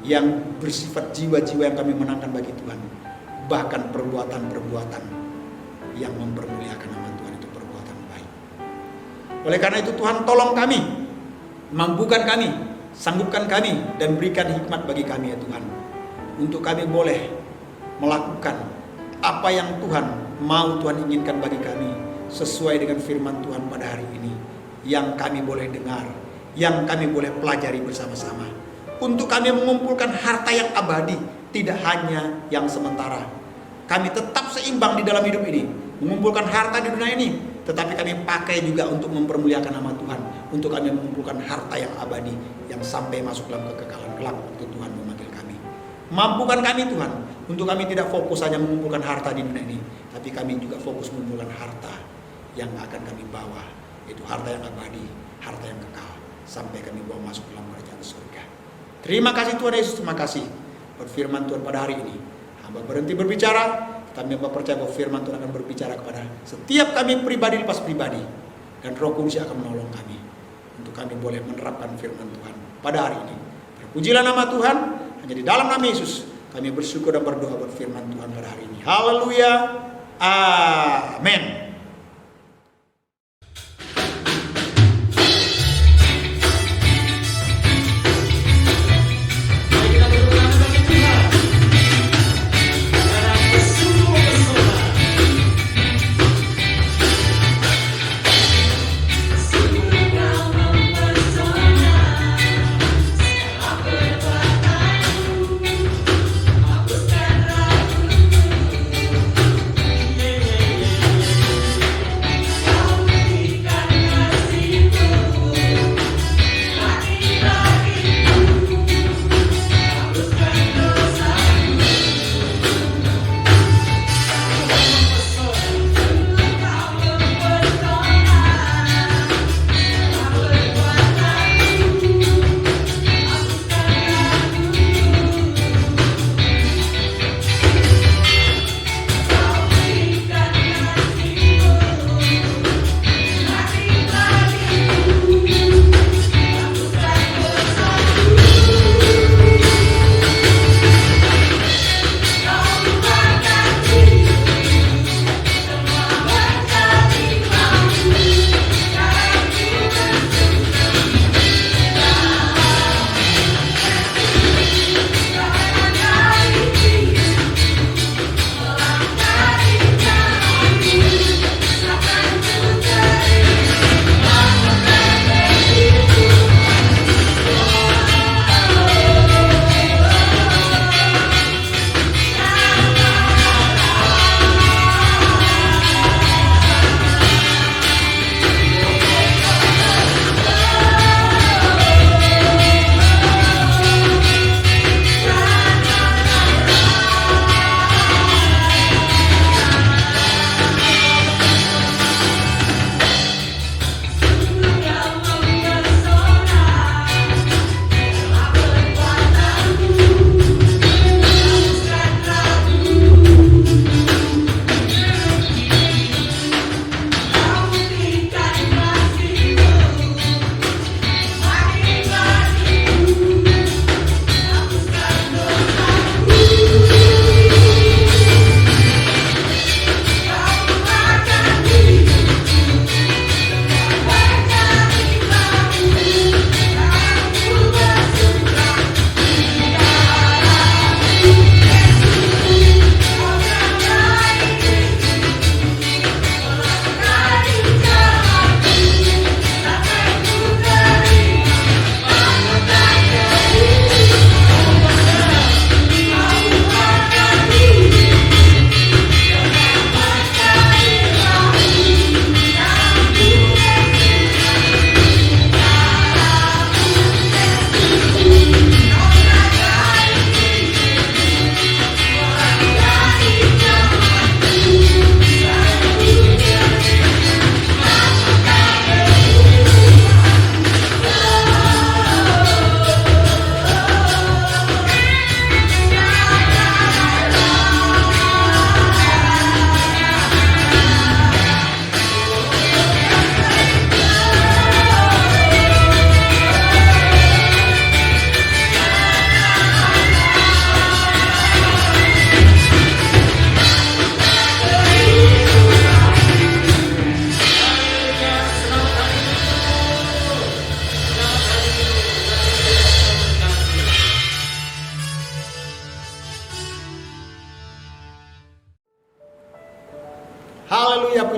yang bersifat jiwa-jiwa yang kami menangkan bagi Tuhan. Bahkan perbuatan-perbuatan yang mempermuliakan nama Tuhan, itu perbuatan baik. Oleh karena itu Tuhan, tolong kami, mampukan kami, sanggupkan kami, dan berikan hikmat bagi kami ya Tuhan, untuk kami boleh melakukan apa yang Tuhan mau, Tuhan inginkan bagi kami, sesuai dengan firman Tuhan pada hari ini, yang kami boleh dengar, yang kami boleh pelajari bersama-sama, untuk kami mengumpulkan harta yang abadi, tidak hanya yang sementara. Kami tetap seimbang di dalam hidup ini, mengumpulkan harta di dunia ini, tetapi kami pakai juga untuk mempermuliakan nama Tuhan, untuk kami mengumpulkan harta yang abadi, yang sampai masuk dalam kekekalan kelak waktu Tuhan memanggil kami. Mampukan kami Tuhan, untuk kami tidak fokus hanya mengumpulkan harta di dunia ini, tapi kami juga fokus mengumpulkan harta yang akan kami bawa, yaitu harta yang abadi, harta yang kekal, sampai kami bawa masuk dalam kerajaan surga. Terima kasih Tuhan Yesus, terima kasih buat firman Tuhan pada hari ini. Hamba berhenti berbicara, kami hamba percaya bahwa firman Tuhan akan berbicara kepada setiap kami pribadi lepas pribadi, dan Roh Kudus akan menolong kami untuk kami boleh menerapkan firman Tuhan pada hari ini. Terpujilah nama Tuhan. Hanya di dalam nama Yesus kami bersyukur dan berdoa buat firman Tuhan pada hari ini. Haleluya. Amin.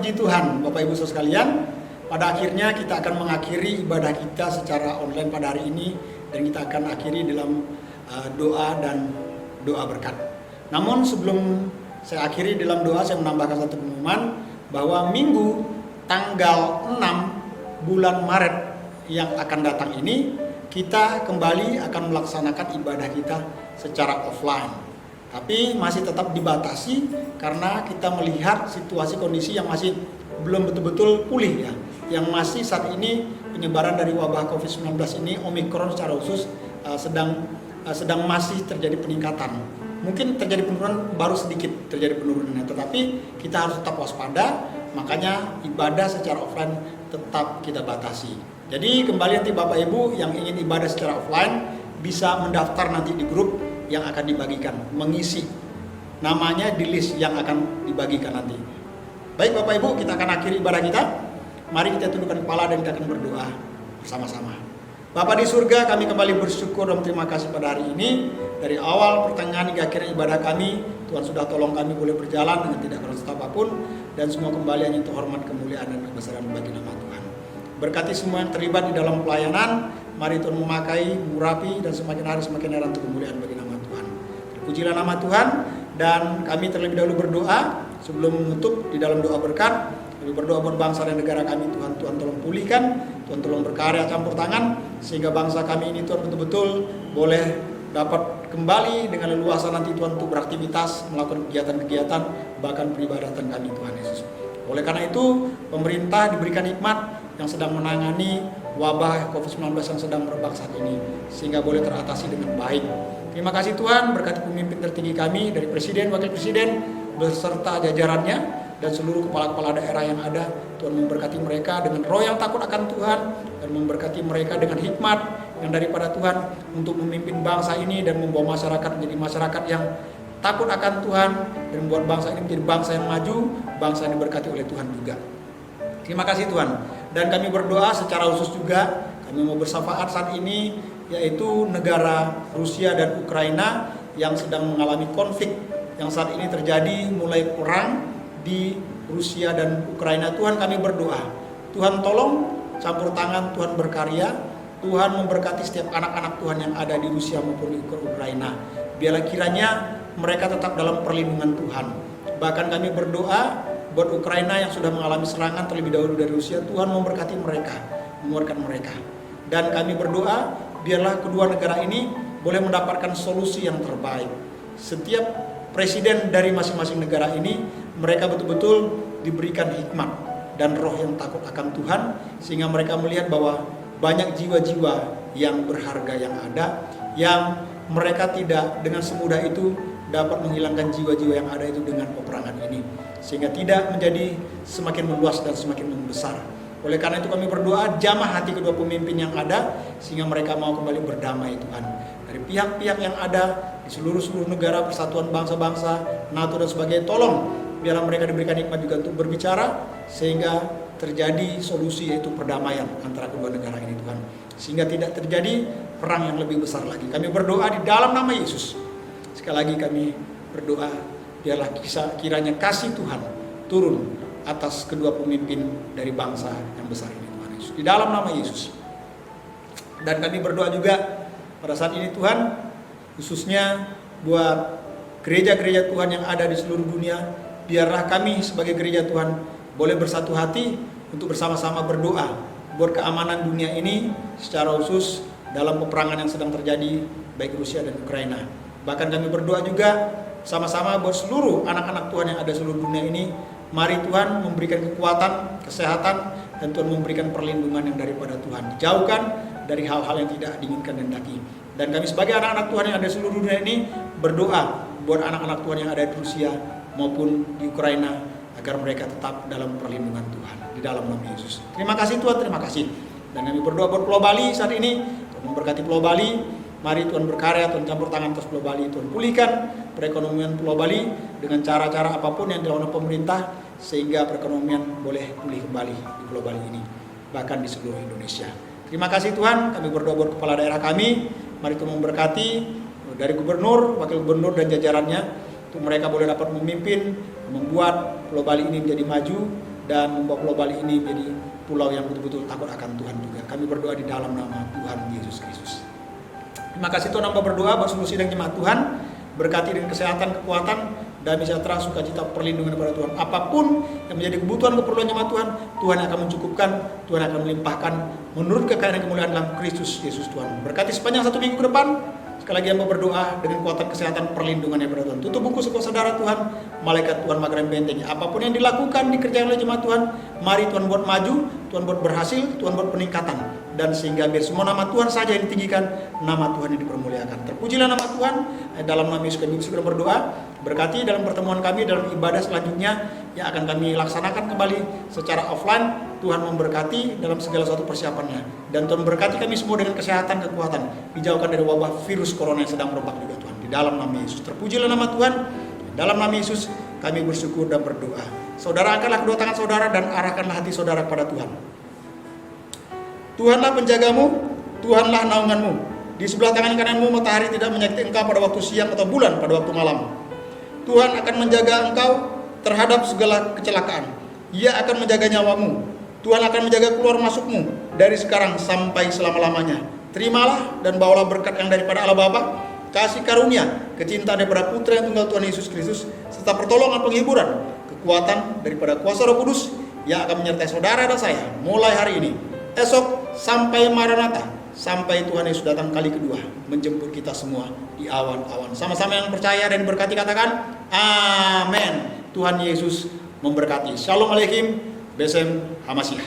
puji Tuhan, Bapak Ibu Saudara sekalian, pada akhirnya kita akan mengakhiri ibadah kita secara online pada hari ini, dan kita akan akhiri dalam doa dan doa berkat. Namun sebelum saya akhiri dalam doa, saya menambahkan satu pengumuman bahwa Minggu tanggal 6 bulan Maret yang akan datang ini, kita kembali akan melaksanakan ibadah kita secara offline. Tapi masih tetap dibatasi karena kita melihat situasi kondisi yang masih belum betul-betul pulih ya. Yang masih saat ini penyebaran dari wabah COVID-19 ini, Omikron secara khusus sedang masih terjadi peningkatan. Mungkin terjadi penurunan, baru sedikit terjadi penurunannya, tetapi kita harus tetap waspada, makanya ibadah secara offline tetap kita batasi. Jadi kembali nanti Bapak Ibu yang ingin ibadah secara offline bisa mendaftar nanti di grup yang akan dibagikan, mengisi namanya di list yang akan dibagikan nanti. Baik Bapak Ibu, kita akan akhiri ibadah kita. Mari kita tundukkan kepala dan kita akan berdoa bersama-sama. Bapa di surga, kami kembali bersyukur dan terima kasih pada hari ini. Dari awal pertengahan hingga akhir ibadah kami, Tuhan sudah tolong kami boleh berjalan dengan tidak kerasa apapun, dan semua kembali hanya untuk hormat, kemuliaan dan kebesaran bagi nama Tuhan. Berkati semua yang terlibat di dalam pelayanan. Mari Tuhan memakai, mengurapi, dan semakin hari semakin hari untuk kemuliaan bagi nama Tuhan. Terpujilah nama Tuhan, dan kami terlebih dahulu berdoa sebelum menutup di dalam doa berkat. Kami berdoa buat bangsa dan negara kami, Tuhan tolong pulihkan, Tuhan tolong berkarya campur tangan, sehingga bangsa kami ini Tuhan betul-betul boleh dapat kembali dengan leluasa nanti Tuhan untuk beraktivitas, melakukan kegiatan-kegiatan, bahkan peribadatan kami Tuhan Yesus. Oleh karena itu, pemerintah diberikan hikmat yang sedang menangani wabah COVID-19 yang sedang merebak saat ini, sehingga boleh teratasi dengan baik. Terima kasih Tuhan, berkati pemimpin tertinggi kami, dari Presiden, Wakil Presiden, beserta jajarannya, dan seluruh kepala-kepala daerah yang ada. Tuhan memberkati mereka dengan roh yang takut akan Tuhan, dan memberkati mereka dengan hikmat yang daripada Tuhan untuk memimpin bangsa ini dan membawa masyarakat menjadi masyarakat yang takut akan Tuhan, dan membuat bangsa ini menjadi bangsa yang maju, bangsa yang diberkati oleh Tuhan juga. Terima kasih Tuhan. Dan kami berdoa secara khusus juga, kami mau bersafaat saat ini, yaitu negara Rusia dan Ukraina yang sedang mengalami konflik yang saat ini terjadi, mulai perang di Rusia dan Ukraina. Tuhan kami berdoa, Tuhan tolong campur tangan, Tuhan berkarya, Tuhan memberkati setiap anak-anak Tuhan yang ada di Rusia maupun di Ukraina. Biarlah kiranya mereka tetap dalam perlindungan Tuhan. Bahkan kami berdoa buat Ukraina yang sudah mengalami serangan terlebih dahulu dari Rusia, Tuhan memberkati mereka, menguatkan mereka. Dan kami berdoa biarlah kedua negara ini boleh mendapatkan solusi yang terbaik. Setiap presiden dari masing-masing negara ini, mereka betul-betul diberikan hikmat dan roh yang takut akan Tuhan, sehingga mereka melihat bahwa banyak jiwa-jiwa yang berharga yang ada, yang mereka tidak dengan semudah itu dapat menghilangkan jiwa-jiwa yang ada itu dengan peperangan ini, sehingga tidak menjadi semakin meluas dan semakin membesar. Oleh karena itu kami berdoa, jamah hati kedua pemimpin yang ada, sehingga mereka mau kembali berdamai Tuhan. Dari pihak-pihak yang ada di seluruh negara, persatuan bangsa-bangsa, NATO dan sebagainya, tolong biarlah mereka diberikan hikmat juga untuk berbicara, sehingga terjadi solusi, yaitu perdamaian antara kedua negara ini Tuhan, sehingga tidak terjadi perang yang lebih besar lagi. Kami berdoa di dalam nama Yesus. Sekali lagi kami berdoa, biarlah kiranya kasih Tuhan turun atas kedua pemimpin dari bangsa yang besar ini Tuhan Yesus, di dalam nama Yesus. Dan kami berdoa juga pada saat ini Tuhan, khususnya buat gereja-gereja Tuhan yang ada di seluruh dunia, biarlah kami sebagai gereja Tuhan boleh bersatu hati untuk bersama-sama berdoa buat keamanan dunia ini, secara khusus dalam peperangan yang sedang terjadi baik Rusia dan Ukraina. Bahkan kami berdoa juga sama-sama buat seluruh anak-anak Tuhan yang ada di seluruh dunia ini. Mari Tuhan memberikan kekuatan, kesehatan, dan Tuhan memberikan perlindungan yang daripada Tuhan. Dijauhkan dari hal-hal yang tidak diinginkan dan daki. Dan kami sebagai anak-anak Tuhan yang ada di seluruh dunia ini berdoa buat anak-anak Tuhan yang ada di Rusia maupun di Ukraina, agar mereka tetap dalam perlindungan Tuhan, di dalam nama Yesus. Terima kasih Tuhan, terima kasih. Dan kami berdoa buat Pulau Bali saat ini, Tuhan memberkati Pulau Bali. Mari Tuhan berkarya, Tuhan campur tangan atas Pulau Bali, Tuhan pulihkan perekonomian Pulau Bali dengan cara-cara apapun yang dilakukan pemerintah, sehingga perekonomian boleh pulih kembali di Pulau Bali ini, bahkan di seluruh Indonesia. Terima kasih Tuhan, kami berdoa buat kepala daerah kami. Mari Tuhan memberkati dari gubernur, wakil gubernur dan jajarannya, untuk mereka boleh dapat memimpin, membuat Pulau Bali ini menjadi maju, dan membawa Pulau Bali ini menjadi pulau yang betul-betul takut akan Tuhan juga. Kami berdoa di dalam nama Tuhan Yesus Kristus. Terima kasih Tuhan, hamba berdoa buat seluruh sidang jemaat Tuhan, berkati dengan kesehatan, kekuatan, damai sejahtera, sukacita, perlindungan kepada Tuhan. Apapun yang menjadi kebutuhan keperluan jemaat Tuhan, Tuhan akan mencukupkan, Tuhan akan melimpahkan menurut kekayaan dan kemuliaan dalam Kristus Yesus Tuhan. Berkati sepanjang 1 minggu ke depan. Sekali lagi hamba berdoa dengan kuatan kesehatan, perlindungannya kepada Tuhan. Tutup buku sekolah saudara Tuhan, malaikat Tuhan mageran bentengnya. Apapun yang dilakukan, dikerjakan oleh jemaat Tuhan, mari Tuhan buat maju, Tuhan buat berhasil, Tuhan buat peningkatan. Dan sehingga biar semua nama Tuhan saja yang ditinggikan, nama Tuhan yang dipermuliakan. Terpujilah nama Tuhan. Dalam nama Yesus kami sudah berdoa. Berkati dalam pertemuan kami, dalam ibadah selanjutnya yang akan kami laksanakan kembali secara offline. Tuhan memberkati dalam segala suatu persiapannya. Dan Tuhan berkati kami semua dengan kesehatan, kekuatan. Dijauhkan dari wabah virus corona yang sedang merebak juga Tuhan. Di dalam nama Yesus. Terpujilah nama Tuhan. Dalam nama Yesus kami bersyukur dan berdoa. Saudara, angkatlah kedua tangan saudara dan arahkanlah hati saudara kepada Tuhan. Tuhanlah penjagamu, Tuhanlah naunganmu. Di sebelah tangan kananmu matahari tidak menyakiti engkau pada waktu siang atau bulan pada waktu malam. Tuhan akan menjaga engkau terhadap segala kecelakaan. Ia akan menjaga nyawamu. Tuhan akan menjaga keluar masukmu dari sekarang sampai selama-lamanya. Terimalah dan bawalah berkat yang daripada Allah Bapa, kasih karunia, kecintaan daripada Putra yang tunggal Tuhan Yesus Kristus, serta pertolongan penghiburan, kekuatan daripada kuasa Roh Kudus yang akan menyertai saudara dan saya mulai hari ini, esok sampai Maranatha, sampai Tuhan Yesus datang kali kedua menjemput kita semua di awan-awan. Sama-sama yang percaya dan berkati katakan amin. Tuhan Yesus memberkati. Shalom Aleichem. Besem Hamasiah.